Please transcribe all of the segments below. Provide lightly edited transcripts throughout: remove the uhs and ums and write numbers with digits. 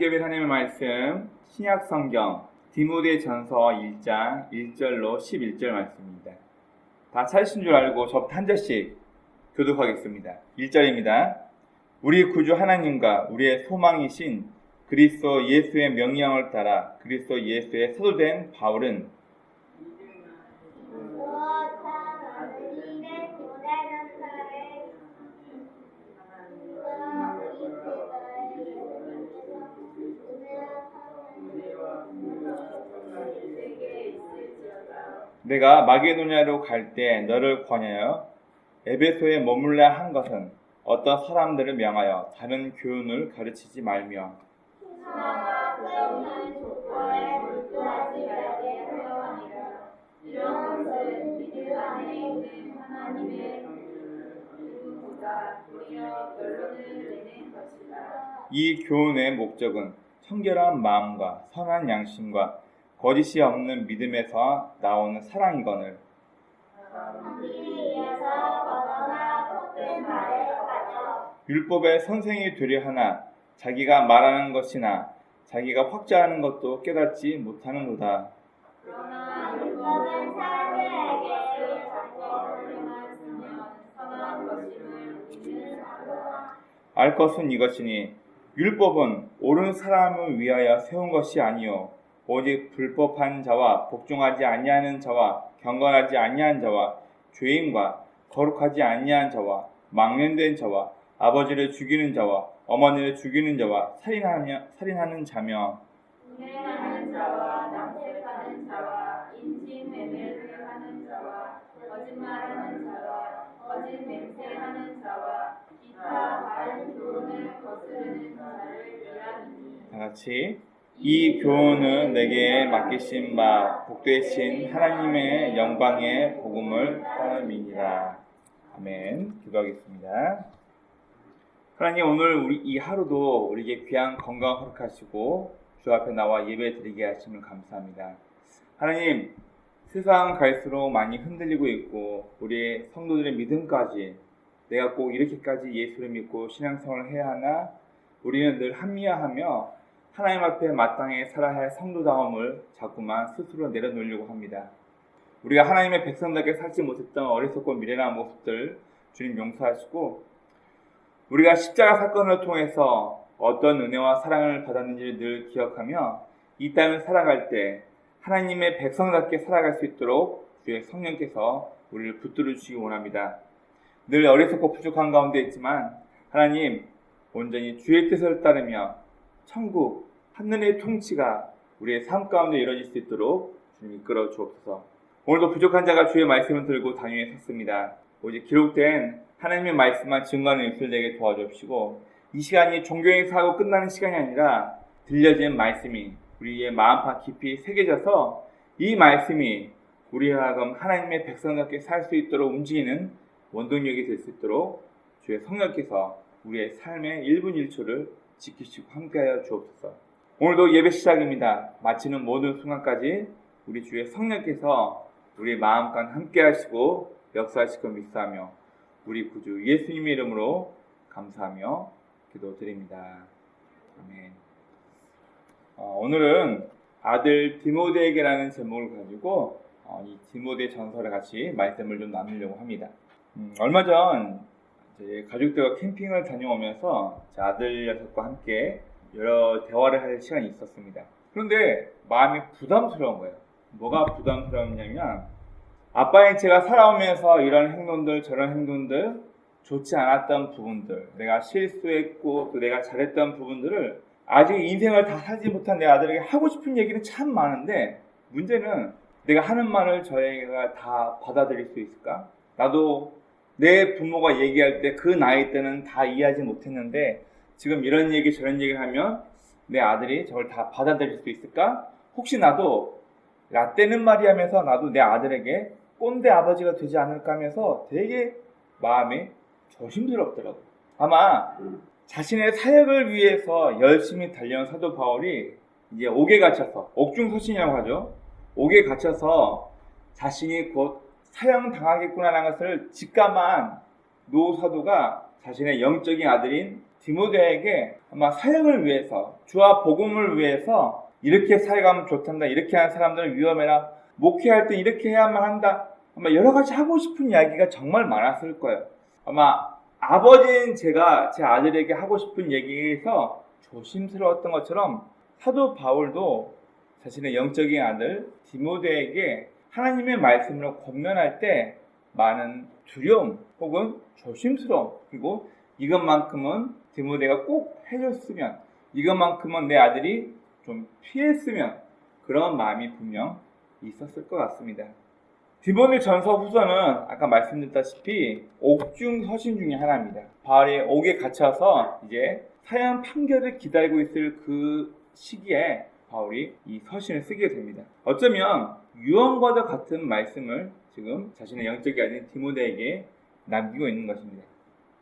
함께 볼 하나님의 말씀 신약 성경 디모데전서 1장 1절로 11절 말씀입니다. 다 찾으신 줄 알고 저부터 한 절씩 교독하겠습니다. 1절입니다. 우리 구주 하나님과 우리의 소망이신 그리스도 예수의 명령을 따라 그리스도 예수의 사도된 바울은 내가 마게도냐로 갈 때 너를 권하여 에베소에 머물라 한 것은 어떤 사람들을 명하여 다른 교훈을 가르치지 말며 이런 것은 믿음 안에 있는 하나님의 교훈보다 도리어 결론을 내는 것이다. 이 교훈의 목적은 청결한 마음과 선한 양심과 거짓이 없는 믿음에서 나오는 사랑이거늘 율법의 선생이 되려 하나 자기가 말하는 것이나 자기가 확자하는 것도 깨닫지 못하는도다. 그러나 율법은 사람들에게 작정으로만 쓰면 선한 것임을 우리는 알아. 알 것은 이것이니 율법은 옳은 사람을 위하여 세운 것이 아니요 오직 불법한 자와 복종하지 아니하는 자와 경건하지 아니한 자와 죄인과 거룩하지 아니한 자와 망령된 자와 아버지를 죽이는 자와 어머니를 죽이는 자와 살인하는 자며 음행하는 자와 낭색하는 자와 인신매매를 하는 자와 거짓말하는 자와 거짓 맹세하는 자와 기타 바른 교훈을 거스르는 자를 위함이니. 다같이 이 교훈은 내게 맡기신 바 복되신 하나님의 영광의 복음을 따름이니라. 아멘. 기도하겠습니다. 하나님, 오늘 우리 이 하루도 우리에게 귀한 건강 허락하시고 주 앞에 나와 예배 드리게 하시면 감사합니다. 하나님, 세상 갈수록 많이 흔들리고 있고 우리 성도들의 믿음까지 내가 꼭 이렇게까지 예수를 믿고 신앙생활을 해야 하나? 우리는 늘 합리화하며 하나님 앞에 마땅히 살아야 할 성도다움을 자꾸만 스스로 내려놓으려고 합니다. 우리가 하나님의 백성답게 살지 못했던 어리석고 미련한 모습들 주님 용서하시고 우리가 십자가 사건을 통해서 어떤 은혜와 사랑을 받았는지를 늘 기억하며 이 땅을 살아갈 때 하나님의 백성답게 살아갈 수 있도록 주의 성령께서 우리를 붙들어 주시기 원합니다. 늘 어리석고 부족한 가운데 있지만 하나님 온전히 주의 뜻을 따르며 천국, 하늘의 통치가 우리의 삶 가운데 이루어질 수 있도록 주님 이끌어 주옵소서. 오늘도 부족한 자가 주의 말씀을 들고 당연히 섰습니다. 오직 기록된 하나님의 말씀만 증거하는 입술 되게 도와주옵시고 이 시간이 종교행사하고 끝나는 시간이 아니라 들려진 말씀이 우리의 마음파 깊이 새겨져서 이 말씀이 우리와 하여금 하나님의 백성답게 살 수 있도록 움직이는 원동력이 될 수 있도록 주의 성령께서 우리의 삶의 1분 1초를 지키시고 함께하여 주옵소서. 오늘도 예배 시작입니다. 마치는 모든 순간까지 우리 주의 성령께서 우리의 마음과 함께하시고 역사하실 것 믿사하며 우리 구주 예수님의 이름으로 감사하며 기도드립니다. 아멘. 오늘은 아들 디모데에게라는 제목을 가지고 이 디모데 전서를 같이 말씀을 좀 나누려고 합니다. 얼마 전 가족들과 캠핑을 다녀오면서 제 아들 녀석과 함께 여러 대화를 할 시간이 있었습니다. 그런데 마음이 부담스러운 거예요. 뭐가 부담스러웠냐면 아빠인 제가 살아오면서 이런 행동들 저런 행동들 좋지 않았던 부분들 내가 실수했고 또 내가 잘했던 부분들을 아직 인생을 다 살지 못한 내 아들에게 하고 싶은 얘기는 참 많은데 문제는 내가 하는 말을 저희가 다 받아들일 수 있을까? 나도 내 부모가 얘기할 때 그 나이 때는 다 이해하지 못했는데 지금 이런 얘기 저런 얘기를 하면 내 아들이 저걸 다 받아들일 수 있을까? 혹시 나도 라떼는 말이 하면서 나도 내 아들에게 꼰대 아버지가 되지 않을까 하면서 되게 마음이 조심스럽더라고요. 아마 자신의 사역을 위해서 열심히 달려온 사도 바울이 이제 옥에 갇혀서 옥중서신이라고 하죠. 옥에 갇혀서 자신이 곧 사형당하겠구나라는 것을 직감한 노 사도가 자신의 영적인 아들인 디모데에게 아마 사역을 위해서, 주와 복음을 위해서 이렇게 사역하면 좋단다, 이렇게 하는 사람들은 위험해라, 목회할 때 이렇게 해야만 한다, 아마 여러 가지 하고 싶은 이야기가 정말 많았을 거예요. 아마 아버지인 제가 제 아들에게 하고 싶은 얘기에서 조심스러웠던 것처럼 사도 바울도 자신의 영적인 아들 디모데에게 하나님의 말씀으로 권면할 때 많은 두려움 혹은 조심스러움, 그리고 이것만큼은 디모데가 꼭 해줬으면, 이것만큼은 내 아들이 좀 피했으면, 그런 마음이 분명 있었을 것 같습니다. 디모데 전서 후서는 아까 말씀드렸다시피 옥중 서신 중에 하나입니다. 바울이 옥에 갇혀서 이제 사형 판결을 기다리고 있을 그 시기에 바울이 이 서신을 쓰게 됩니다. 어쩌면 유언과도 같은 말씀을 지금 자신의 영적인 아들 디모데에게 남기고 있는 것입니다.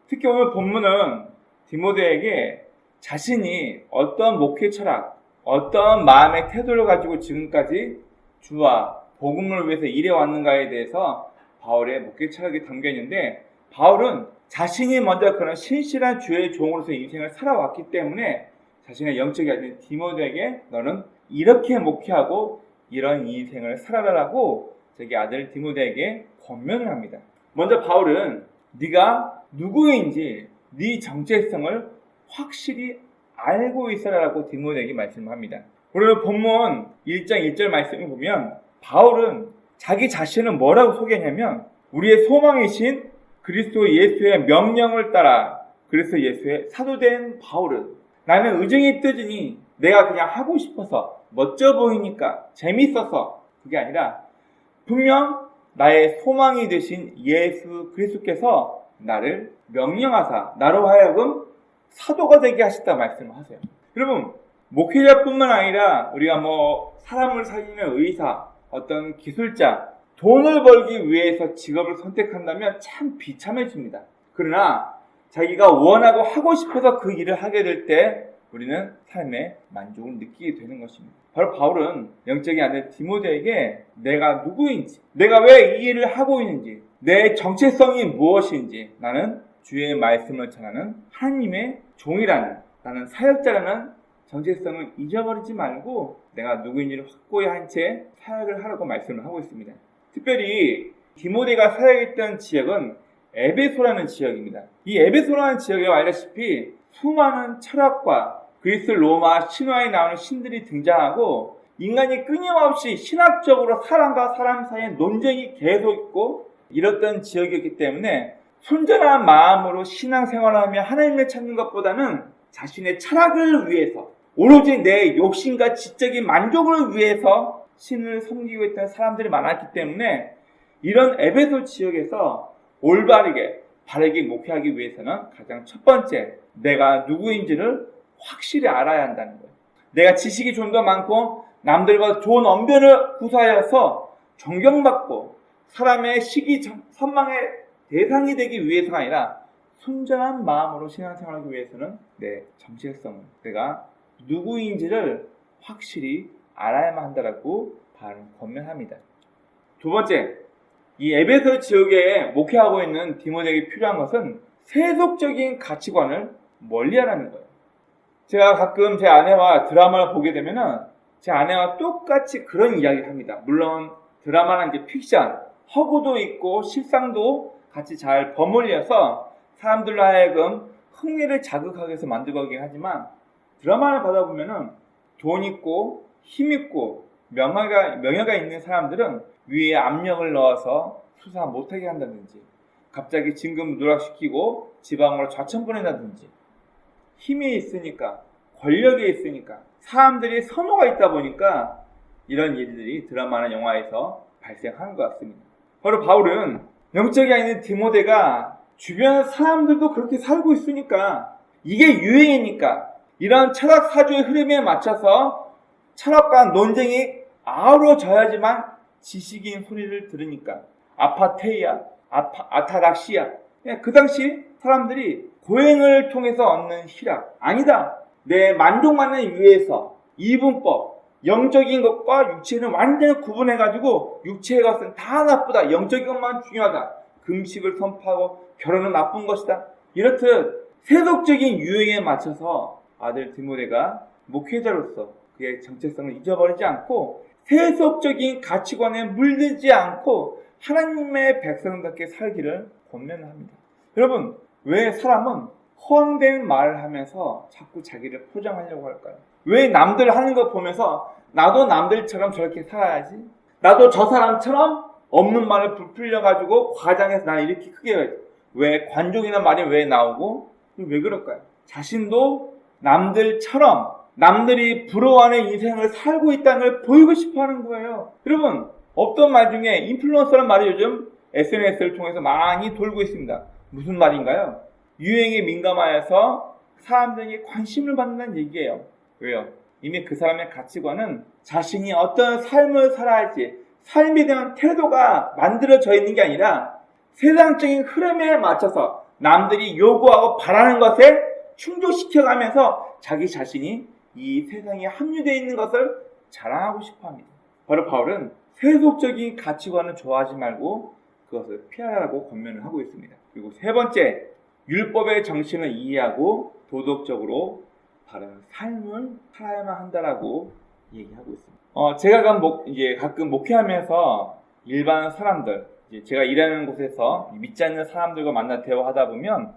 특히 오늘 본문은 디모데에게 자신이 어떤 목회 철학, 어떤 마음의 태도를 가지고 지금까지 주와 복음을 위해서 일해왔는가에 대해서 바울의 목회 철학이 담겨 있는데, 바울은 자신이 먼저 그런 신실한 주의 종으로서 인생을 살아왔기 때문에 자신의 영적인 아들 디모데에게 너는 이렇게 목회하고 이런 인생을 살아라라고 자기 아들 디모데에게 권면을 합니다. 먼저 바울은 네가 누구인지 네 정체성을 확실히 알고 있어라라고 디모데에게 말씀합니다. 오늘 본문 1장 1절 말씀을 보면 바울은 자기 자신을 뭐라고 소개하냐면 우리의 소망이신 그리스도 예수의 명령을 따라 그리스도 예수의 사도된 바울은 나는 의정이 뜨지니 내가 그냥 하고 싶어서 멋져 보이니까 재밌어서 그게 아니라 분명 나의 소망이 되신 예수 그리스도께서 나를 명령하사 나로 하여금 사도가 되게 하셨다 말씀을 하세요. 여러분, 목회자뿐만 아니라 우리가 사람을 살리는 의사, 어떤 기술자, 돈을 벌기 위해서 직업을 선택한다면 참 비참해집니다. 그러나 자기가 원하고 하고 싶어서 그 일을 하게 될 때 우리는 삶의 만족을 느끼게 되는 것입니다. 바로 바울은 영적인 아들 디모데에게 내가 누구인지, 내가 왜 이 일을 하고 있는지, 내 정체성이 무엇인지, 나는 주의 말씀을 전하는 하나님의 종이라는, 나는 사역자라는 정체성을 잊어버리지 말고 내가 누구인지를 확고히 한 채 사역을 하라고 말씀을 하고 있습니다. 특별히 디모데가 사역했던 지역은 에베소라는 지역입니다. 이 에베소라는 지역에 알다시피 수많은 철학과 그리스 로마 신화에 나오는 신들이 등장하고 인간이 끊임없이 신학적으로 사람과 사람 사이의 논쟁이 계속 있고 이랬던 지역이었기 때문에 순전한 마음으로 신앙생활을 하며 하나님을 찾는 것보다는 자신의 철학을 위해서 오로지 내 욕심과 지적인 만족을 위해서 신을 섬기고 있던 사람들이 많았기 때문에 이런 에베소 지역에서 올바르게 바르게 목회하기 위해서는 가장 첫 번째 내가 누구인지를 확실히 알아야 한다는 거예요. 내가 지식이 좀 더 많고 남들보다 좋은 언변을 구사하여서 존경받고 사람의 시기 선망의 대상이 되기 위해서가 아니라 순전한 마음으로 신앙생활하기 위해서는 내 정체성을, 내가 누구인지를 확실히 알아야만 한다라고 바울은 권면합니다. 두 번째, 이 에베소 지역에 목회하고 있는 디모데에게 필요한 것은 세속적인 가치관을 멀리하라는 거예요. 제가 가끔 제 아내와 드라마를 보게 되면은 제 아내와 똑같이 그런 이야기를 합니다. 물론 드라마는 이제 픽션, 허구도 있고 실상도 같이 잘 버무려서 사람들로 하여금 흥미를 자극하기 위해서 만들고 있긴 하지만 드라마를 보다 보면은 돈 있고 힘 있고 명예가 있는 사람들은 위에 압력을 넣어서 수사 못하게 한다든지 갑자기 진금 누락시키고 지방으로 좌천 보낸다든지 힘이 있으니까 권력이 있으니까 사람들이 선호가 있다 보니까 이런 일들이 드라마나 영화에서 발생하는 것 같습니다. 바로 바울은 영적이 아닌 디모데가 주변 사람들도 그렇게 살고 있으니까 이게 유행이니까 이런 철학 사주의 흐름에 맞춰서 철학과 논쟁이 아우러져야지만 지식인 소리를 들으니까 아파테이아, 아타락시아, 그 당시 사람들이 고행을 통해서 얻는 희락, 아니다, 내 만족만을 위해서 이분법, 영적인 것과 육체는 완전히 구분해가지고 육체의 것은 다 나쁘다, 영적인 것만 중요하다, 금식을 선포하고 결혼은 나쁜 것이다, 이렇듯 세속적인 유행에 맞춰서 아들 디모데가 목회자로서 그의 정체성을 잊어버리지 않고 세속적인 가치관에 물들지 않고 하나님의 백성답게 살기를 권면합니다. 여러분, 왜 사람은 허황된 말을 하면서 자꾸 자기를 포장하려고 할까요? 왜 남들 하는 거 보면서 나도 남들처럼 저렇게 살아야지, 나도 저 사람처럼 없는 말을 부풀려가지고 과장해서 나는 이렇게 크게 해야지, 왜 관종이라는 말이 왜 나오고 왜 그럴까요? 자신도 남들처럼 남들이 부러워하는 인생을 살고 있다는 걸 보이고 싶어 하는 거예요. 여러분, 없던 말 중에 인플루언서라는 말이 요즘 SNS를 통해서 많이 돌고 있습니다. 무슨 말인가요? 유행에 민감하여서 사람들에게 관심을 받는다는 얘기예요. 왜요? 이미 그 사람의 가치관은 자신이 어떤 삶을 살아야지, 삶에 대한 태도가 만들어져 있는 게 아니라 세상적인 흐름에 맞춰서 남들이 요구하고 바라는 것에 충족시켜가면서 자기 자신이 이 세상에 합류되어 있는 것을 자랑하고 싶어 합니다. 바로 바울은 세속적인 가치관을 좋아하지 말고 그것을 피하라고 권면을 하고 있습니다. 그리고 세 번째, 율법의 정신을 이해하고 도덕적으로 바른 삶을 살아야만 한다라고 얘기하고 있습니다. 제가 가끔 목회하면서 일반 사람들, 제가 일하는 곳에서 믿지 않는 사람들과 만나 대화하다 보면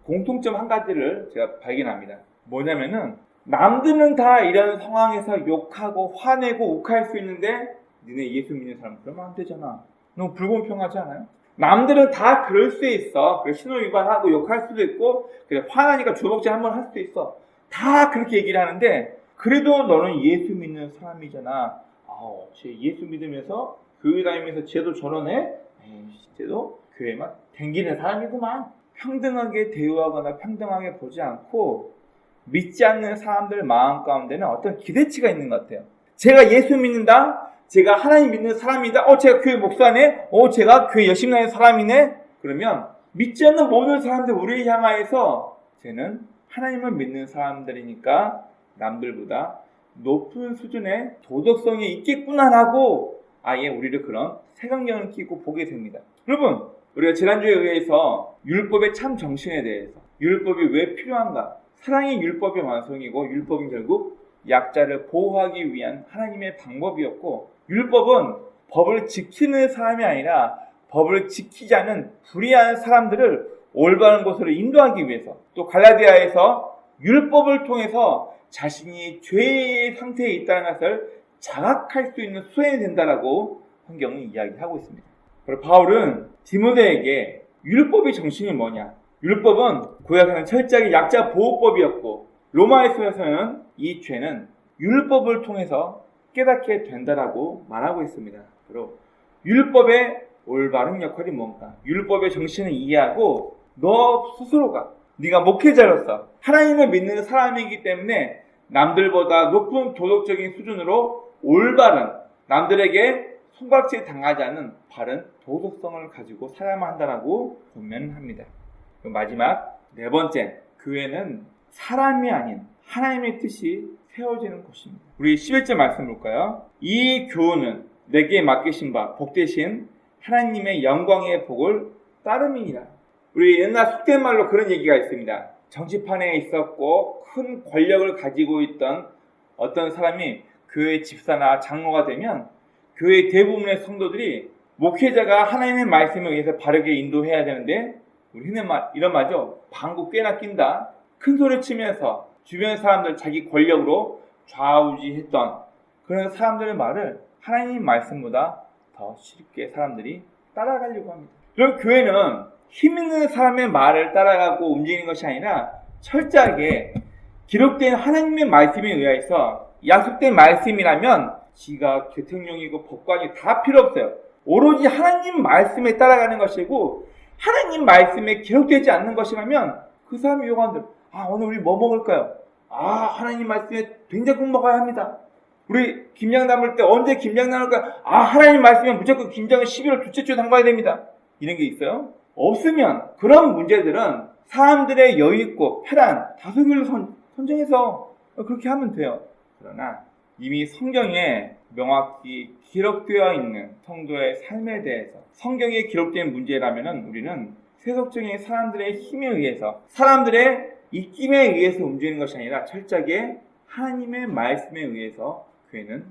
공통점 한 가지를 제가 발견합니다. 뭐냐면은 남들은 다 이런 상황에서 욕하고 화내고 욱할 수 있는데 니네 예수 믿는 사람 그러면 안 되잖아. 너무 불공평하지 않아요? 남들은 다 그럴 수 있어. 신호 위반하고 욕할 수도 있고, 그래 화나니까 주먹질 한번 할 수도 있어. 다 그렇게 얘기를 하는데 그래도 너는 예수 믿는 사람이잖아. 쟤 예수 믿으면서 교회 다니면서 쟤도 저러네? 쟤도 교회만 댕기는 사람이구만. 평등하게 대우하거나 평등하게 보지 않고 믿지 않는 사람들 마음 가운데는 어떤 기대치가 있는 것 같아요. 제가 예수 믿는다? 제가 하나님 믿는 사람이다? 제가 교회 목사네? 제가 교회 열심히 다니는 사람이네? 그러면 믿지 않는 모든 사람들 우리를 향하여서 쟤는 하나님을 믿는 사람들이니까 남들보다 높은 수준의 도덕성이 있겠구나라고 아예 우리를 그런 색안경을 끼고 보게 됩니다. 여러분, 우리가 지난주에 의해서 율법의 참 정신에 대해서, 율법이 왜 필요한가, 사랑이 율법의 완성이고 율법은 결국 약자를 보호하기 위한 하나님의 방법이었고, 율법은 법을 지키는 사람이 아니라 법을 지키지 않은 불의한 사람들을 올바른 곳으로 인도하기 위해서, 또 갈라디아에서 율법을 통해서 자신이 죄의 상태에 있다는 것을 자각할 수 있는 수행이 된다라고 성경은 이야기하고 있습니다. 그리고 바울은 디모데에게 율법의 정신이 뭐냐? 율법은 구약에는 철저하게 약자 보호법이었고 로마에서는 이 죄는 율법을 통해서 깨닫게 된다라고 말하고 있습니다. 그리고 율법의 올바른 역할이 뭔가? 율법의 정신을 이해하고 너 스스로가 네가 목회자로서 하나님을 믿는 사람이기 때문에 남들보다 높은 도덕적인 수준으로 올바른, 남들에게 손가락질 당하지 않는 바른 도덕성을 가지고 살아야만 한다라고 권면합니다. 마지막 네 번째, 교회는 사람이 아닌 하나님의 뜻이 세워지는 곳입니다. 우리 11절 말씀 볼까요? 이 교훈은 내게 맡기신 바 복되신 하나님의 영광의 복을 따름이니라. 우리 옛날 속된 말로 그런 얘기가 있습니다. 정치판에 있었고 큰 권력을 가지고 있던 어떤 사람이 교회 집사나 장로가 되면 교회 대부분의 성도들이 목회자가 하나님의 말씀에 의해서 바르게 인도해야 되는데, 우리 흔히 이런 말이죠. 방구 꽤나 낀다. 큰 소리 치면서 주변 사람들 자기 권력으로 좌우지했던 그런 사람들의 말을 하나님 말씀보다 더 쉽게 사람들이 따라가려고 합니다. 그럼 교회는 힘 있는 사람의 말을 따라가고 움직이는 것이 아니라 철저하게 기록된 하나님의 말씀에 의해서, 약속된 말씀이라면 지가 대통령이고 법관이 다 필요 없어요. 오로지 하나님 말씀에 따라가는 것이고, 하나님 말씀에 기록되지 않는 것이라면 그 사람이 요구한들, 오늘 우리 뭐 먹을까요? 하나님 말씀에 된장국 먹어야 합니다. 우리 김장 담을 때 언제 김장 담을까요? 하나님 말씀에 무조건 김장은 11월 둘째 주에 담가야 됩니다. 이런 게 있어요? 없으면 그런 문제들은 사람들의 여유있고 편한 다수결로 선정해서 그렇게 하면 돼요. 그러나 이미 성경에 명확히 기록되어 있는 성도의 삶에 대해서, 성경에 기록된 문제라면 우리는 세속적인 사람들의 힘에 의해서, 사람들의 입김에 의해서 움직이는 것이 아니라 철저하게 하나님의 말씀에 의해서 교회는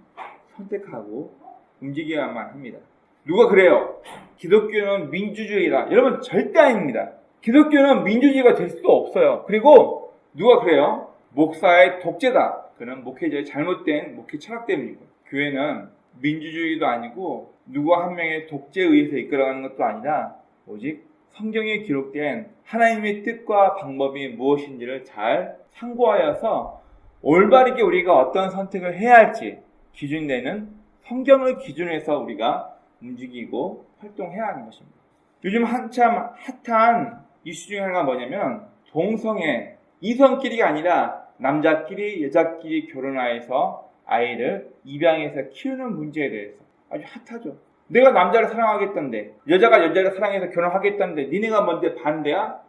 선택하고 움직여야만 합니다. 누가 그래요? 기독교는 민주주의다. 여러분 절대 아닙니다. 기독교는 민주주의가 될 수도 없어요. 그리고 누가 그래요? 목사의 독재다. 그는 목회자의 잘못된 목회 철학 때문이고, 교회는 민주주의도 아니고 누구 한 명의 독재에 의해서 이끌어가는 것도 아니라 오직 성경에 기록된 하나님의 뜻과 방법이 무엇인지를 잘 참고하여서 올바르게 우리가 어떤 선택을 해야 할지 기준되는 성경을 기준으로 해서 우리가 움직이고 활동해야 하는 것입니다. 요즘 한참 핫한 이슈 중에 하나가 뭐냐면 동성애, 이성끼리가 아니라 남자끼리 여자끼리 결혼하여서 아이를 입양해서 키우는 문제에 대해서 아주 핫하죠. 내가 남자를 사랑하겠다는데, 여자가 여자를 사랑해서 결혼하겠다는데 니네가 뭔데 반대야?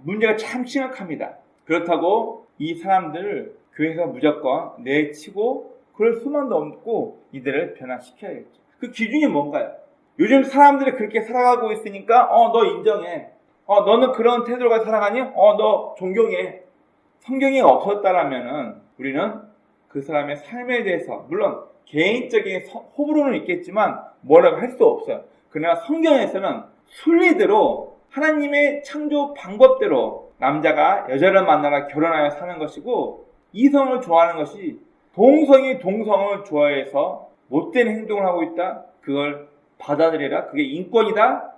문제가 참 심각합니다. 그렇다고 이 사람들을 교회에서 무조건 내치고 그럴 수만도 없고 이들을 변화시켜야겠죠. 그 기준이 뭔가요? 요즘 사람들이 그렇게 살아가고 있으니까 너 인정해. 너는 그런 태도로 살아가니? 너 존경해. 성경이 없었다라면은 우리는 그 사람의 삶에 대해서 물론 개인적인 호불호는 있겠지만 뭐라고 할 수 없어요. 그러나 성경에서는 순리대로 하나님의 창조 방법대로 남자가 여자를 만나라 결혼하여 사는 것이고, 이성을 좋아하는 것이 동성이 동성을 좋아해서 못된 행동을 하고 있다. 그걸 받아들여라. 그게 인권이다.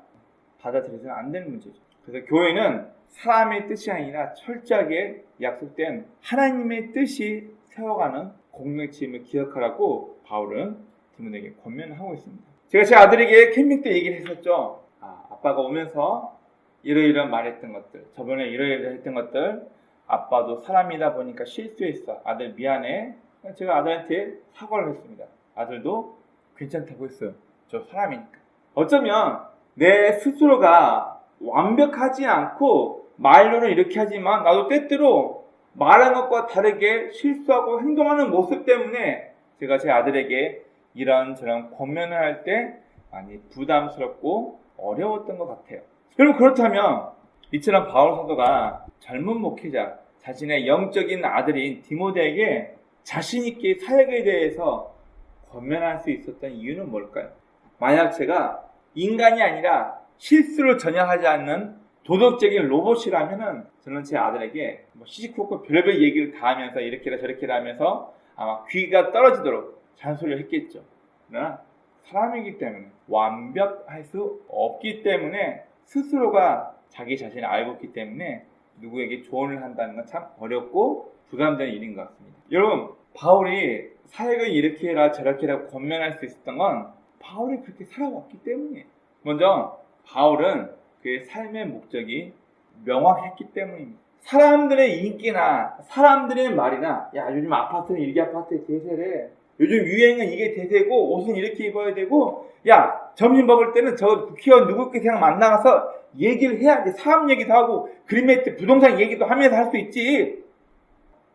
받아들여서는 안 되는 문제죠. 그래서 교회는 사람의 뜻이 아니라 철저하게 약속된 하나님의 뜻이 세워가는 공동체임을 기억하라고 바울은 디모데에게 권면을 하고 있습니다. 제가 제 아들에게 캠핑 때 얘기를 했었죠. 아빠가 오면서 이러이러한 말했던 것들, 저번에 이러이러 했던 것들, 아빠도 사람이다 보니까 실수했어. 아들 미안해. 제가 아들한테 사과를 했습니다. 아들도 괜찮다고 했어요. 저 사람이니까. 어쩌면 내 스스로가 완벽하지 않고 말로는 이렇게 하지만 나도 때때로 말한 것과 다르게 실수하고 행동하는 모습 때문에 제가 제 아들에게 이런저런 권면을 할 때 많이 부담스럽고 어려웠던 것 같아요. 여러분, 그렇다면 이처럼 바울 사도가 젊은 목회자, 자신의 영적인 아들인 디모데에게 자신있게 사역에 대해서 권면할 수 있었던 이유는 뭘까요? 만약 제가 인간이 아니라 실수를 전혀 하지 않는 도덕적인 로봇이라면은 저는 제 아들에게 시시콜콜 별별 얘기를 다 하면서 이렇게라 저렇게라 하면서 아마 귀가 떨어지도록 잔소리를 했겠죠. 그러나 사람이기 때문에 완벽할 수 없기 때문에 스스로가 자기 자신을 알고 있기 때문에 누구에게 조언을 한다는 건 참 어렵고 부담되는 일인 것 같습니다. 여러분, 바울이 사역을 이렇게 해라 저렇게 해라 권면할 수 있었던 건 바울이 그렇게 살아왔기 때문이에요. 먼저 바울은 그의 삶의 목적이 명확했기 때문입니다. 사람들의 인기나 사람들의 말이나 야 요즘 아파트는 이게 아파트의 대세래, 요즘 유행은 이게 대세고 옷은 이렇게 입어야 되고, 야 점심 먹을 때는 저 국회의원 누구 그냥 만나서 얘기를 해야지, 사업 얘기도 하고 그린메이트 부동산 얘기도 하면서 할 수 있지.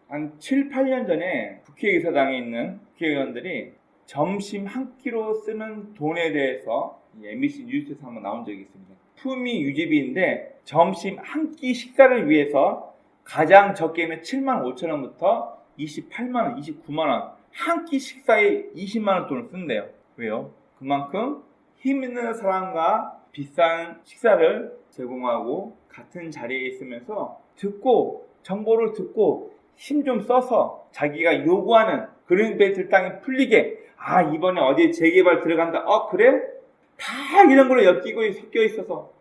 한 7, 8년 전에 국회의사당에 있는 국회의원들이 점심 한 끼로 쓰는 돈에 대해서 MBC 뉴스에서 한번 나온 적이 있습니다. 품위 유지비인데 점심 한 끼 식사를 위해서 가장 적게는 7만 5천 원부터 28만 원, 29만 원 한 끼 식사에 20만 원 돈을 쓴대요. 왜요? 그만큼 힘 있는 사람과 비싼 식사를 제공하고 같은 자리에 있으면서 듣고 정보를 듣고 힘 좀 써서 자기가 요구하는 그린벨트 땅이 풀리게, 이번에 어디에 재개발 들어간다. 그래? 다 이런 걸로 엮이고 섞여 있어서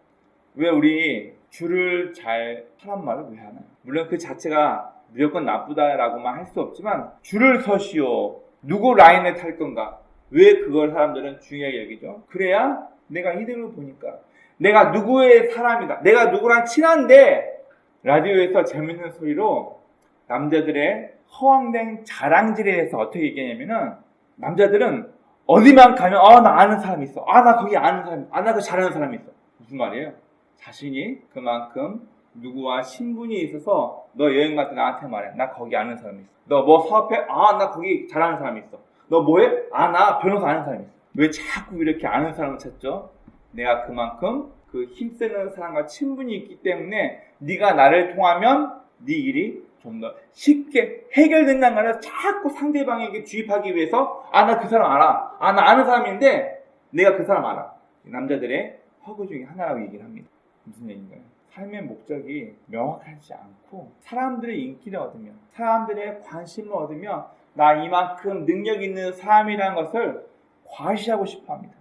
왜 우리 줄을 잘 하란 말을 왜 하나요? 물론 그 자체가 무조건 나쁘다라고만 할 수 없지만 줄을 서시오. 누구 라인에 탈 건가? 왜 그걸 사람들은 중요하게 여기죠? 그래야 내가 이등을 보니까 내가 누구의 사람이다. 내가 누구랑 친한데 라디오에서 재밌는 소리로 남자들의 허황된 자랑질에 대해서 어떻게 얘기하냐면은 남자들은 어디만 가면 나 아는 사람이 있어. 나 거기 아는 사람, 나 그거 잘하는 사람이 있어. 무슨 말이에요? 자신이 그만큼 누구와 신분이 있어서 너 여행 갈 때 나한테 말해. 나 거기 아는 사람이 있어. 너 뭐 사업해? 나 거기 잘하는 사람이 있어. 너 뭐해? 나 변호사 아는 사람이 있어. 왜 자꾸 이렇게 아는 사람을 찾죠? 내가 그만큼 그 힘쓰는 사람과 친분이 있기 때문에 네가 나를 통하면 네 일이 좀 더 쉽게 해결된다는 거를 자꾸 상대방에게 주입하기 위해서 나 그 사람 알아. 나 아는 사람인데 내가 그 사람 알아. 남자들의 허구 중에 하나라고 얘기를 합니다. 무슨 얘기인가요? 삶의 목적이 명확하지 않고 사람들의 인기를 얻으며 사람들의 관심을 얻으며 나 이만큼 능력 있는 사람이라는 것을 과시하고 싶어 합니다.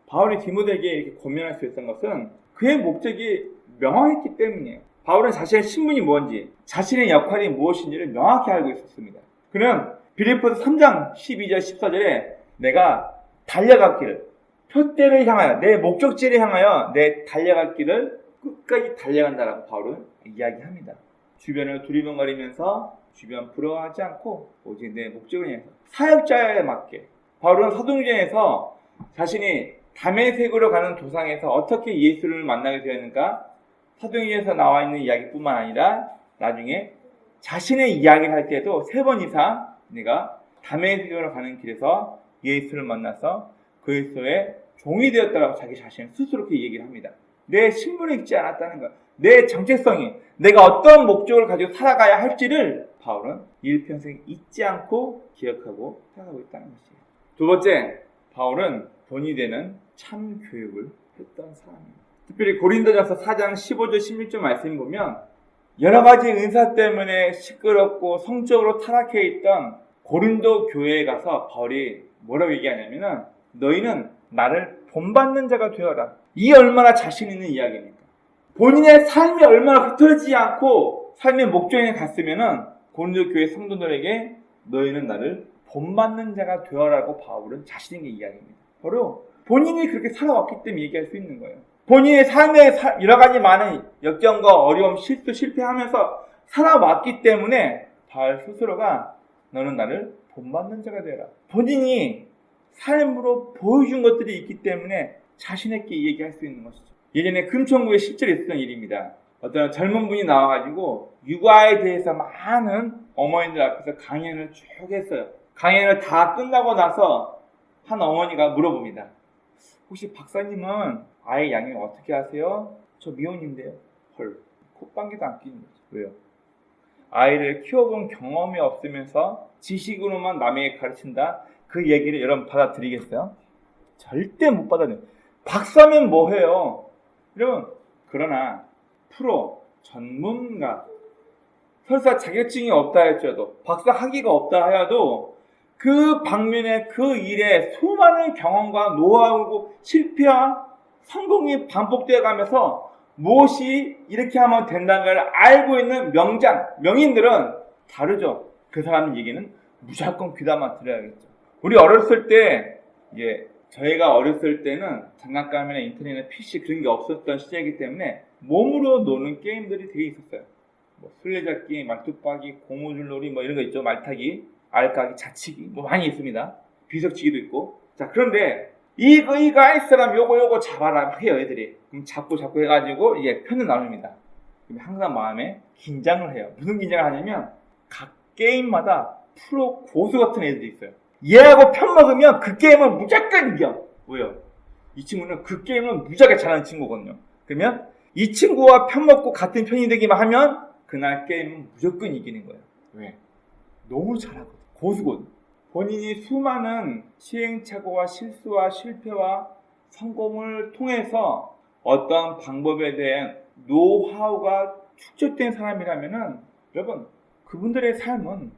바울이 디모데에게 이렇게 권면할 수 있었던 것은 그의 목적이 명확했기 때문이에요. 바울은 자신의 신분이 뭔지, 자신의 역할이 무엇인지를 명확히 알고 있었습니다. 그는 빌립보서 3장 12절 14절에 내가 달려갈 길을, 표대를 향하여, 내 목적지를 향하여 내 달려갈 길을 끝까지 달려간다라고 바울은 이야기합니다. 주변을 두리번거리면서 주변 부러워하지 않고 오직 내 목적을 향해서 사역자에 맞게 바울은 사도행전에서 자신이 다메섹으로 가는 도상에서 어떻게 예수를 만나게 되었는가 사도행전에서 나와 있는 이야기뿐만 아니라 나중에 자신의 이야기를 할 때도 3번 이상 내가 다메섹으로 가는 길에서 예수를 만나서 그리스도의 종이 되었다라고 자기 자신을 스스로 그렇게 얘기를 합니다. 내 신분을 잊지 않았다는 것, 내 정체성이 내가 어떤 목적을 가지고 살아가야 할지를 바울은 일평생 잊지 않고 기억하고 살아가고 있다는 것이에요. 두 번째, 바울은 본이 되는 참 교육을 했던 사람입니다. 특별히 고린도전서 4장 15절 16절 말씀 보면 여러 가지 은사 때문에 시끄럽고 성적으로 타락해 있던 고린도 교회에 가서 바울이 뭐라고 얘기하냐면은 너희는 나를 본받는 자가 되어라. 이 얼마나 자신 있는 이야기입니까? 본인의 삶이 얼마나 흐트러지지 않고 삶의 목적에 갔으면은 고린도 교회 성도들에게 너희는 나를 본받는 자가 되어라고 바울은 자신 있게 이야기합니다. 바로 본인이 그렇게 살아왔기 때문에 얘기할 수 있는 거예요. 본인의 삶에 여러 가지 많은 역경과 어려움, 실수, 실패하면서 살아왔기 때문에 바울 스스로가 너는 나를 본받는 자가 되어라. 본인이 삶으로 보여준 것들이 있기 때문에 자신있게 얘기할 수 있는 것이죠. 예전에 금천구에 실제로 있었던 일입니다. 어떤 젊은 분이 나와가지고 육아에 대해서 많은 어머니들 앞에서 강연을 쭉 했어요. 강연을 다 끝나고 나서 한 어머니가 물어봅니다. 혹시 박사님은 아이 양육 어떻게 하세요? 저 미혼인데요. 헐, 콧방귀도 안 끼는 거죠. 왜요? 아이를 키워본 경험이 없으면서 지식으로만 남에게 가르친다? 그 얘기를 여러분 받아들이겠어요? 절대 못 받아들여요. 박사면 뭐해요? 여러분, 그러나 프로, 전문가, 설사 자격증이 없다 할지라도 박사 학위가 없다 하여도 그 방면에 그 일에 수많은 경험과 노하우고 실패와 성공이 반복되어 가면서 무엇이 이렇게 하면 된다는 걸 알고 있는 명장, 명인들은 다르죠. 그 사람 얘기는 무조건 귀담아 들어야겠죠. 우리 어렸을 때, 저희가 어렸을 때는 장난감이나 인터넷이나 PC 그런 게 없었던 시절이기 때문에 몸으로 노는 게임들이 되게 있었어요. 뭐 술래잡기, 말뚝박이, 고무줄놀이 뭐 이런 거 있죠. 말타기, 알까기, 자치기 뭐 많이 있습니다. 비석치기도 있고. 자, 그런데 이거 할 사람 요거 잡아라 해요, 애들이. 그럼 잡고 해가지고 이게 편을 나눕니다. 그럼 항상 마음에 긴장을 해요. 무슨 긴장을 하냐면 각 게임마다 프로 고수 같은 애들이 있어요. 얘하고 편 먹으면 그 게임은 무조건 이겨. 왜요? 이 친구는 그 게임은 무지하게 잘하는 친구거든요. 그러면 이 친구와 편 먹고 같은 편이 되기만 하면 그날 게임은 무조건 이기는 거예요. 왜? 너무 잘하거든. 고수거든. 본인이 수많은 시행착오와 실수와 실패와 성공을 통해서 어떤 방법에 대한 노하우가 축적된 사람이라면은 여러분, 그분들의 삶은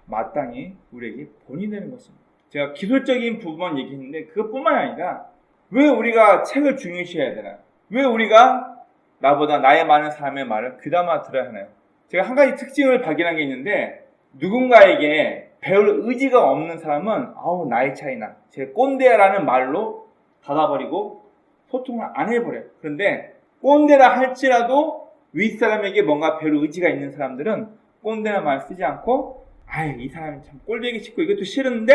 마땅히 우리에게 본이 되는 것입니다. 제가 기술적인 부분만 얘기했는데 그것뿐만 아니라 왜 우리가 책을 중요시해야 되나? 왜 우리가 나보다 나이 많은 사람의 말을 귀담아 들어야 하나요? 제가 한 가지 특징을 발견한 게 있는데 누군가에게 배울 의지가 없는 사람은 나이 차이나 제 꼰대라는 말로 닫아버리고 소통을 안 해버려요. 그런데 꼰대라 할지라도 윗사람에게 뭔가 배울 의지가 있는 사람들은 꼰대라는 말 쓰지 않고 이 사람이 참 꼴보기 싫고 이것도 싫은데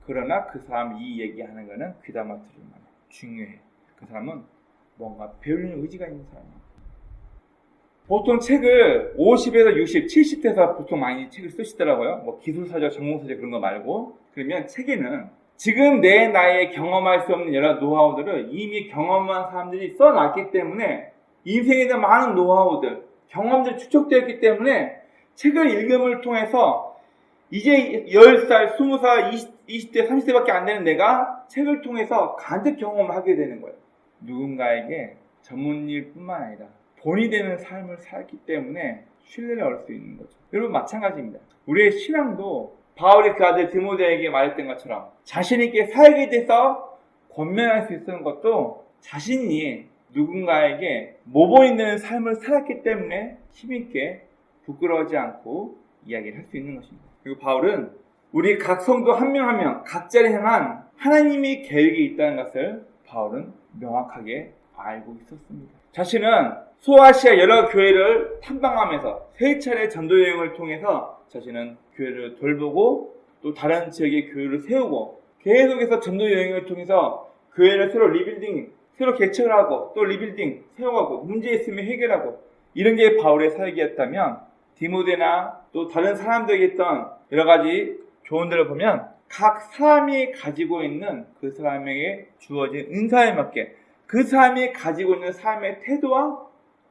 그러나 그 사람이 이 얘기하는 거는 귀담아 들을 만해. 중요해. 그 사람은 뭔가 배우는 의지가 있는 사람이에요. 보통 책을 50에서 60, 70대에서 보통 많이 책을 쓰시더라고요. 뭐 기술서적, 전공서적 그런 거 말고. 그러면 책에는 지금 내 나이에 경험할 수 없는 여러 노하우들을 이미 경험한 사람들이 써놨기 때문에 인생에 대한 많은 노하우들, 경험들이 축적되었기 때문에 책을 읽음을 통해서 이제 10살, 20살, 20대, 30대밖에 안 되는 내가 책을 통해서 간접 경험을 하게 되는 거예요. 누군가에게 전문일 뿐만 아니라 본이 되는 삶을 살기 때문에 신뢰를 얻을 수 있는 거죠. 여러분 마찬가지입니다. 우리의 신앙도 바울이 그 아들 디모데에게 말했던 것처럼 자신 있게 살게 돼서 권면할 수 있는 것도 자신이 누군가에게 모범이 되는 삶을 살았기 때문에 힘있게 부끄러워하지 않고 이야기를 할 수 있는 것입니다. 그리고 바울은 우리 각 성도 한 명 한 명 각자를 향한 하나님의 계획이 있다는 것을 바울은 명확하게 알고 있었습니다. 자신은 소아시아 여러 교회를 탐방하면서 3차례 전도 여행을 통해서 자신은 교회를 돌보고 또 다른 지역의 교회를 세우고 계속해서 전도 여행을 통해서 교회를 새로 리빌딩, 새로 개척을 하고 또 리빌딩, 세워가고 문제 있으면 해결하고 이런 게 바울의 사역이었다면 디모데나 또 다른 사람들에게 있던 여러 가지 교훈들을 보면 각 사람이 가지고 있는 그 사람에게 주어진 은사에 맞게 그 사람이 가지고 있는 삶의 태도와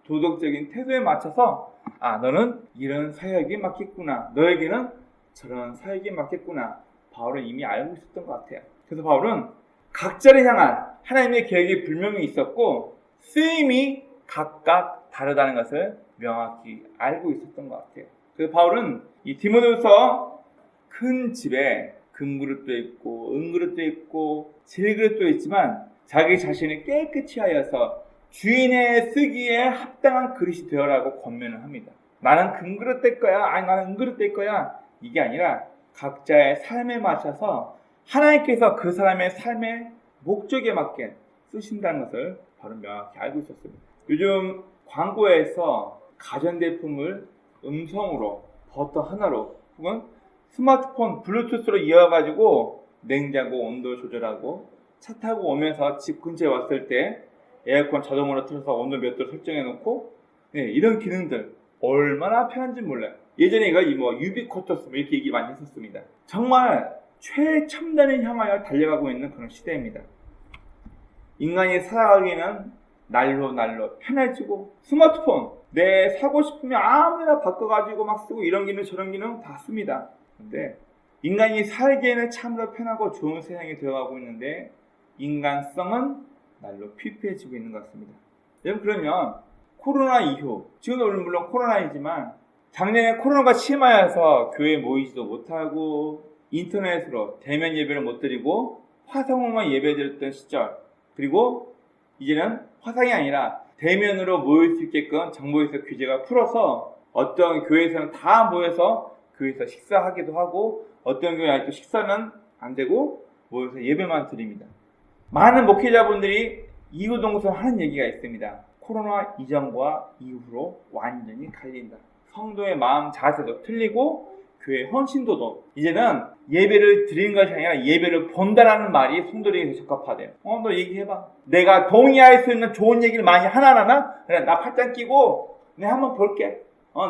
도덕적인 태도에 맞춰서 너는 이런 사역이 맞겠구나. 너에게는 저런 사역이 맞겠구나. 바울은 이미 알고 있었던 것 같아요. 그래서 바울은 각자를 향한 하나님의 계획이 분명히 있었고 쓰임이 각각 다르다는 것을 명확히 알고 있었던 것 같아요. 그래서 바울은 이 디모데후서 큰 집에 금그릇도 있고 은그릇도 있고 질그릇도 있지만 자기 자신을 깨끗이 하여서 주인의 쓰기에 합당한 그릇이 되어라고 권면을 합니다. 나는 금그릇 될 거야. 나는 은그릇 될 거야. 이게 아니라 각자의 삶에 맞춰서 하나님께서 그 사람의 삶의 목적에 맞게 쓰신다는 것을 바로 명확히 알고 있었습니다. 요즘 광고에서 가전제품을 음성으로 버튼 하나로 혹은 스마트폰 블루투스로 이어가지고 냉장고 온도 조절하고 차 타고 오면서 집 근처에 왔을 때 에어컨 자동으로 틀어서 온도 몇 도로 설정해 놓고 이런 기능들 얼마나 편한지 몰라요. 예전에 이거 유비쿼터스 이렇게 얘기 많이 했었습니다. 정말 최첨단을 향하여 달려가고 있는 그런 시대입니다. 인간이 살아가기에는 날로 편해지고 스마트폰 내 사고 싶으면 아무데나 바꿔가지고 막 쓰고 이런 기능 저런 기능 다 씁니다. 근데 인간이 살기에는 참으로 편하고 좋은 세상이 되어가고 있는데 인간성은 날로 피폐해지고 있는 것 같습니다. 여러분 그러면 코로나 이후 지금도 물론 코로나이지만 작년에 코로나가 심하여서 교회에 모이지도 못하고 인터넷으로 대면 예배를 못 드리고 화상으로만 예배 드렸던 시절 그리고 이제는 화상이 아니라 대면으로 모일 수 있게끔 정부에서 규제가 풀어서 어떤 교회에서는 다 모여서 교회에서 식사하기도 하고 어떤 교회 아직도 식사는 안 되고 모여서 예배만 드립니다. 많은 목회자분들이 이구동성하는 얘기가 있습니다. 코로나 이전과 이후로 완전히 갈린다. 성도의 마음 자세도 틀리고 교회 헌신도도 이제는 예배를 드리는 것이 아니라 예배를 본다라는 말이 성도들에게 적합하대요. 너 얘기해봐. 내가 동의할 수 있는 좋은 얘기를 많이 하나? 그래, 나 팔짱 끼고 내가 한번 볼게.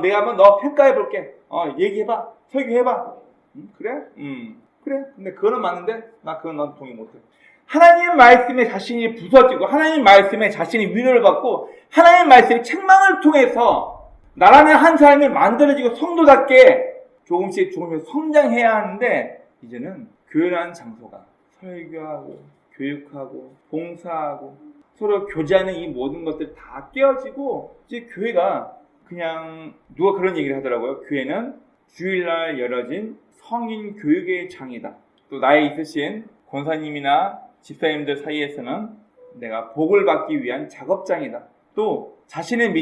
내가 한번 너 평가해 볼게. 얘기해봐. 설교해봐. 그래? 그래. 근데 그거는 맞는데 나 그건 난 동의 못해. 하나님 말씀에 자신이 부서지고 하나님 말씀에 자신이 위로를 받고 하나님 말씀의 책망을 통해서 나라는 한 사람이 만들어지고 성도답게 조금씩 성장해야 하는데 이제는 교회라는 장소가 설교하고 교육하고 봉사하고 서로 교제하는 이 모든 것들이 다 깨어지고 이제 교회가 그냥 누가 그런 얘기를 하더라고요. 교회는 주일날 열어진 성인 교육의 장이다. 또 나에 있으신 권사님이나 집사님들 사이에서는 내가 복을 받기 위한 작업장이다. 또 자신의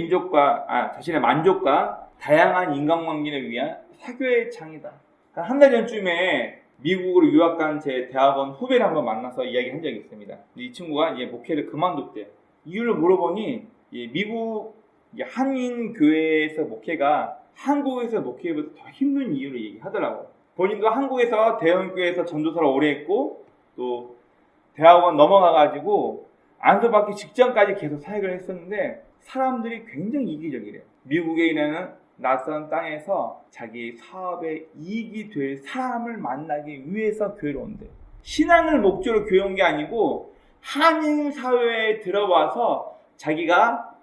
만족과 다양한 인간관계를 위한 사교의 장이다. 한 달 전쯤에 미국으로 유학 간 제 대학원 후배를 한번 만나서 이야기한 적이 있습니다. 이 친구가 목회를 그만뒀대요. 이유를 물어보니 미국 한인 교회에서 목회가 한국에서 목회보다 더 힘든 이유를 얘기하더라고요. 본인도 한국에서 대형교회에서 전도사를 오래 했고 또 대학원 넘어가가지고 안수받기 직전까지 계속 사역을 했었는데 사람들이 굉장히 이기적이래요. 미국에 있는 낯선 땅에서 자기 사업에 이익이 될 사람을 만나기 위해서 교회로 온대요. 신앙을 목적으로 교회 온 게 아니고 한인 사회에 들어와서 자기가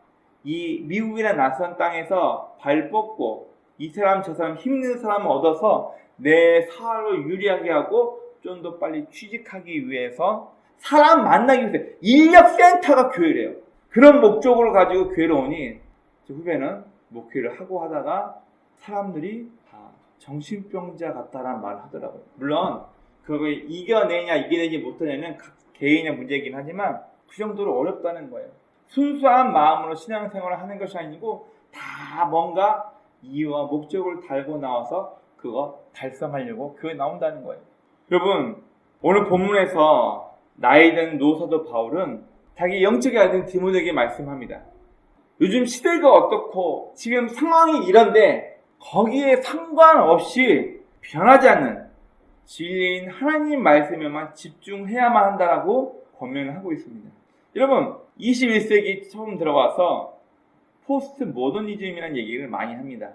이 미국이나 낯선 땅에서 발 뻗고 이 사람 저 사람 힘든 사람을 얻어서 내 사업을 유리하게 하고 좀 더 빨리 취직하기 위해서 사람 만나기 위해서 인력센터가 교회래요. 그런 목적으로 가지고 교회를 오니 후배는 목회를 하고 하다가 사람들이 다 정신병자 같다라는 말을 하더라고요. 물론 그걸 이겨내지 못하냐는 각 개인의 문제이긴 하지만 그 정도로 어렵다는 거예요. 순수한 마음으로 신앙생활을 하는 것이 아니고 다 뭔가 이유와 목적을 달고 나와서 그거 달성하려고 교회에 나온다는 거예요. 여러분, 오늘 본문에서 나이든 노사도 바울은 자기 영적의 아들 디모데에게 말씀합니다. 요즘 시대가 어떻고 지금 상황이 이런데 거기에 상관없이 변하지 않는 진리인 하나님 말씀에만 집중해야만 한다라고 권면을 하고 있습니다. 여러분, 21세기 처음 들어와서 포스트 모더니즘이라는 얘기를 많이 합니다.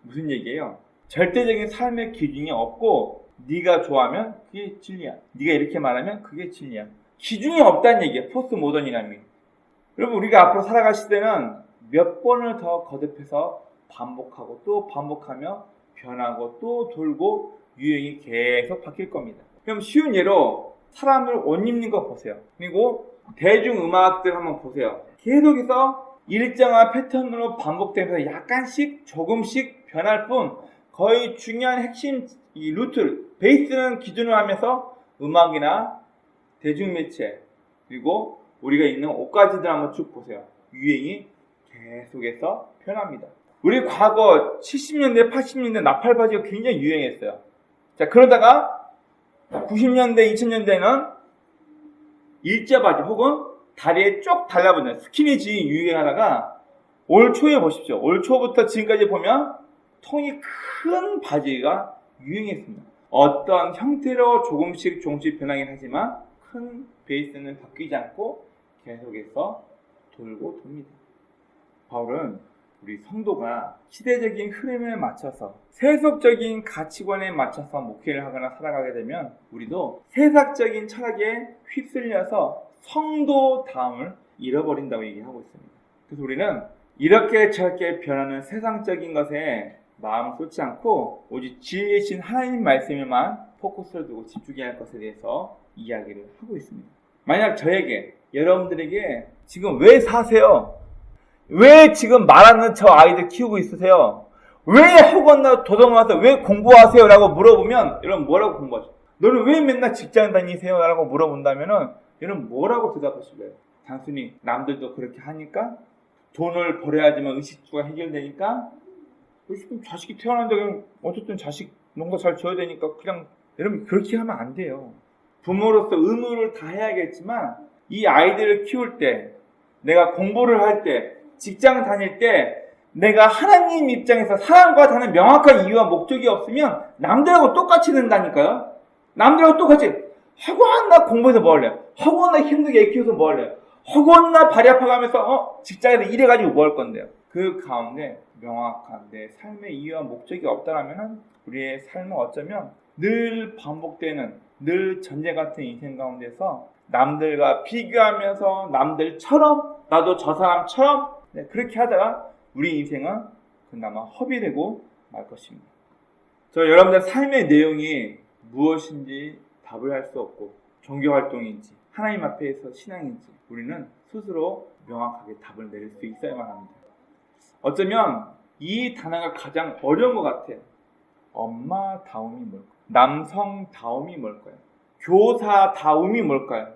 무슨 얘기예요? 절대적인 삶의 기준이 없고 네가 좋아하면 그게 진리야. 네가 이렇게 말하면 그게 진리야. 기준이 없다는 얘기예요. 포스트 모더니즘이. 여러분, 우리가 앞으로 살아갈 시대는 몇 번을 더 거듭해서 반복하고 또 반복하며 변하고 또 돌고 유행이 계속 바뀔 겁니다. 그럼 쉬운 예로 사람들 옷 입는 거 보세요. 그리고 대중음악들 한번 보세요. 계속해서 일정한 패턴으로 반복되면서 약간씩 조금씩 변할 뿐 거의 중요한 핵심 이 루트, 베이스는 기준을 하면서 음악이나 대중매체 그리고 우리가 입는 옷가지들 한번 쭉 보세요. 유행이 계속해서 변합니다. 우리 과거 70년대, 80년대 나팔바지가 굉장히 유행했어요. 자, 그러다가 90년대, 2000년대는 일자바지 혹은 다리에 쭉 달라붙는 스키니진이 유행하다가 올 초에 보십시오. 올 초부터 지금까지 보면 통이 큰 바지가 유행했습니다. 어떤 형태로 조금씩 변하긴 하지만 큰 베이스는 바뀌지 않고 계속해서 돌고 돕니다. 바울은 우리 성도가 시대적인 흐름에 맞춰서 세속적인 가치관에 맞춰서 목회를 하거나 살아가게 되면 우리도 세상적인 철학에 휩쓸려서 성도다움을 잃어버린다고 얘기하고 있습니다. 그래서 우리는 이렇게 저렇게 변하는 세상적인 것에 마음을 쏟지 않고 오직 진리이신 하나님 말씀에만 포커스를 두고 집중해야 할 것에 대해서 이야기를 하고 있습니다. 만약 저에게 여러분들에게 지금 왜 사세요? 왜 지금 말하는 저 아이들 키우고 있으세요? 왜 학원 도덕나와서 왜 공부하세요? 라고 물어보면 여러분 뭐라고 공부하죠? 너는 왜 맨날 직장 다니세요? 라고 물어본다면 여러분 뭐라고 대답하실래요? 단순히 남들도 그렇게 하니까? 돈을 벌어야지만 의식주가 해결되니까? 자식이 태어난다고 하면 어쨌든 자식 농사 잘 지어야 되니까 그냥 여러분 그렇게 하면 안 돼요. 부모로서 의무를 다 해야겠지만 이 아이들을 키울 때 내가 공부를 할 때 직장 다닐 때 내가 하나님 입장에서 사람과 다른 명확한 이유와 목적이 없으면 남들하고 똑같이 된다니까요. 남들하고 똑같이 학원 나 공부해서 뭐 할래요? 학원 나 힘들게 애 키워서 뭐 할래요? 학원 나 발이 아파가면서 직장에서 일해가지고 뭐 할 건데요? 그 가운데 명확한 내 삶의 이유와 목적이 없다면 우리의 삶은 어쩌면 늘 반복되는 늘 전제 같은 인생 가운데서 남들과 비교하면서 남들처럼 나도 저 사람처럼 그렇게 하다가 우리 인생은 그나마 허비되고 말 것입니다. 저 여러분들 삶의 내용이 무엇인지 답을 할 수 없고 종교활동인지 하나님 앞에서 신앙인지 우리는 스스로 명확하게 답을 내릴 수 있어야만 합니다. 어쩌면 이 단어가 가장 어려운 것 같아요. 엄마다움이 뭘까요? 남성다움이 뭘까요? 교사다움이 뭘까요?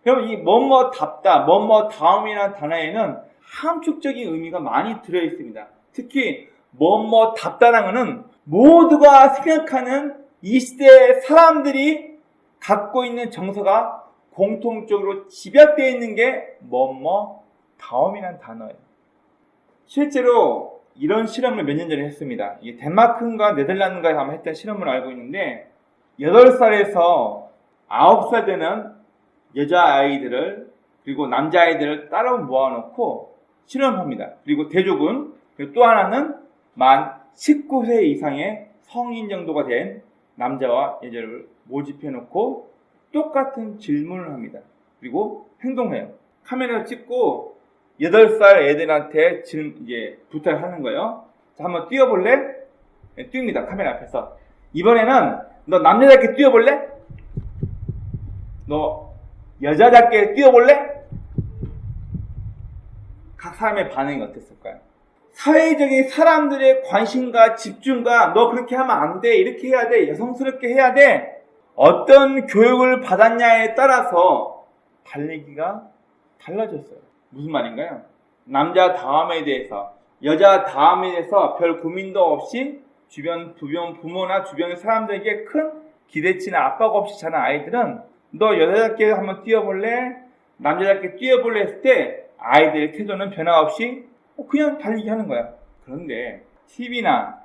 여러분 이 뭐뭐답다, 뭐뭐다움이라는 단어에는 함축적인 의미가 많이 들어있습니다. 특히 뭐뭐답다라는 것은 모두가 생각하는 이 시대의 사람들이 갖고 있는 정서가 공통적으로 집약되어 있는 게 뭐뭐다움이라는 단어예요. 실제로 이런 실험을 몇 년 전에 했습니다. 이게 덴마크인가 네덜란드인가에서 아마 했던 실험을 알고 있는데 8살에서 9살 되는 여자아이들을 그리고 남자아이들을 따로 모아놓고 실험합니다. 그리고 대조군 그리고 또 하나는 만 19세 이상의 성인 정도가 된 남자와 여자를 모집해놓고 똑같은 질문을 합니다. 그리고 행동해요. 카메라 찍고 8살 애들한테 이제 부탁하는 거예요. 자, 한번 뛰어볼래? 네, 뜁니다. 카메라 앞에서. 이번에는 너 남자답게 뛰어볼래? 너 여자답게 뛰어볼래? 각 사람의 반응이 어땠을까요? 사회적인 사람들의 관심과 집중과 너 그렇게 하면 안 돼, 이렇게 해야 돼, 여성스럽게 해야 돼, 어떤 교육을 받았냐에 따라서 달리기가 달라졌어요. 무슨 말인가요? 남자 다음에 대해서, 여자 다음에 대해서 별 고민도 없이 주변 부모나 주변 사람들에게 큰 기대치나 압박 없이 자란 아이들은 너 여자답게 한번 뛰어볼래? 남자답게 뛰어볼래? 했을 때 아이들의 태도는 변화 없이 그냥 달리기 하는 거야. 그런데 TV나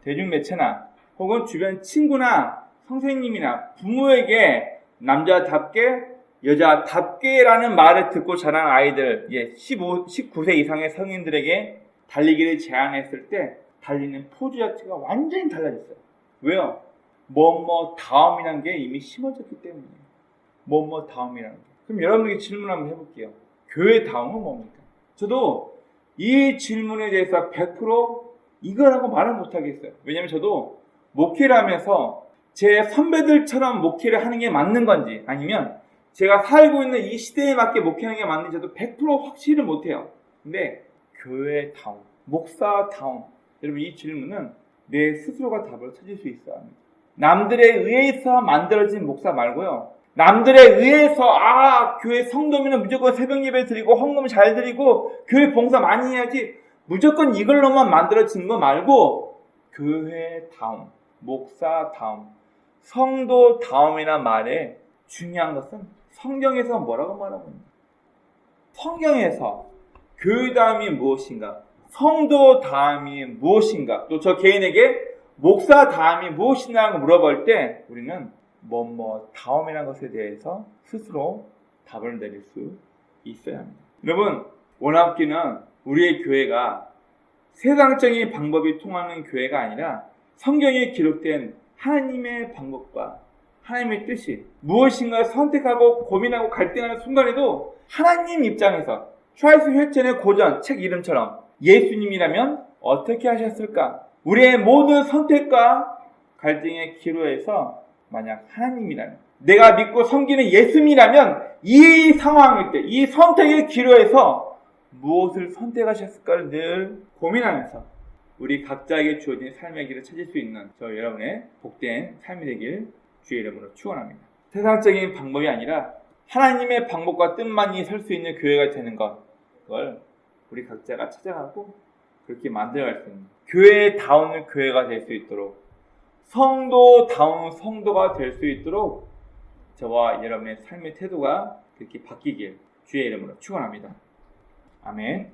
대중매체나 혹은 주변 친구나 선생님이나 부모에게 남자답게 여자답게라는 말을 듣고 자란 아이들, 19세 이상의 성인들에게 달리기를 제안했을 때 달리는 포즈 자체가 완전히 달라졌어요. 왜요? 뭐뭐 다음이라는 게 이미 심어졌기 때문이에요. 뭐뭐 다음이라는 게. 그럼 여러분에게 질문 한번 해볼게요. 교회 다음은 뭡니까? 저도 이 질문에 대해서 100% 이거라고 말을 못하겠어요. 왜냐면 저도 목회를 하면서 제 선배들처럼 목회를 하는 게 맞는 건지 아니면 제가 살고 있는 이 시대에 맞게 목회하는 게 맞는지 저도 100% 확실히 못해요. 근데 교회 다음, 목사 다음, 여러분 이 질문은 내 스스로가 답을 찾을 수 있어야 합니다. 남들에 의해서 만들어진 목사 말고요. 남들에 의해서 교회 성도면 무조건 새벽 예배 드리고 헌금 잘 드리고 교회 봉사 많이 해야지 무조건 이걸로만 만들어진 거 말고 교회 다음, 목사 다음, 성도 다음이란 말에 중요한 것은 성경에서 뭐라고 말하고 있는가? 성경에서 교회 다음이 무엇인가? 성도 다음이 무엇인가? 또 저 개인에게 목사 다음이 무엇이냐고 물어볼 때 우리는 다음이라는 것에 대해서 스스로 답을 내릴 수 있어야 합니다. 여러분, 원합기는 우리의 교회가 세상적인 방법이 통하는 교회가 아니라 성경에 기록된 하나님의 방법과 하나님의 뜻이 무엇인가 선택하고 고민하고 갈등하는 순간에도 하나님 입장에서 찰스 휠첸의 고전 책 이름처럼 예수님이라면 어떻게 하셨을까? 우리의 모든 선택과 갈등의 기로에서 만약 하나님이라면, 내가 믿고 섬기는 예수님이라면 이 상황일 때, 이 선택의 기로에서 무엇을 선택하셨을까를 늘 고민하면서 우리 각자에게 주어진 삶의 길을 찾을 수 있는 저 여러분의 복된 삶이 되길 주의 이름으로 축원합니다. 세상적인 방법이 아니라 하나님의 방법과 뜻만이 설 수 있는 교회가 되는 것, 그걸 우리 각자가 찾아가고 그렇게 만들어갈 수 있는 교회다운 교회가 될 수 있도록, 성도다운 성도가 될 수 있도록 저와 여러분의 삶의 태도가 그렇게 바뀌길 주의 이름으로 축원합니다. 아멘.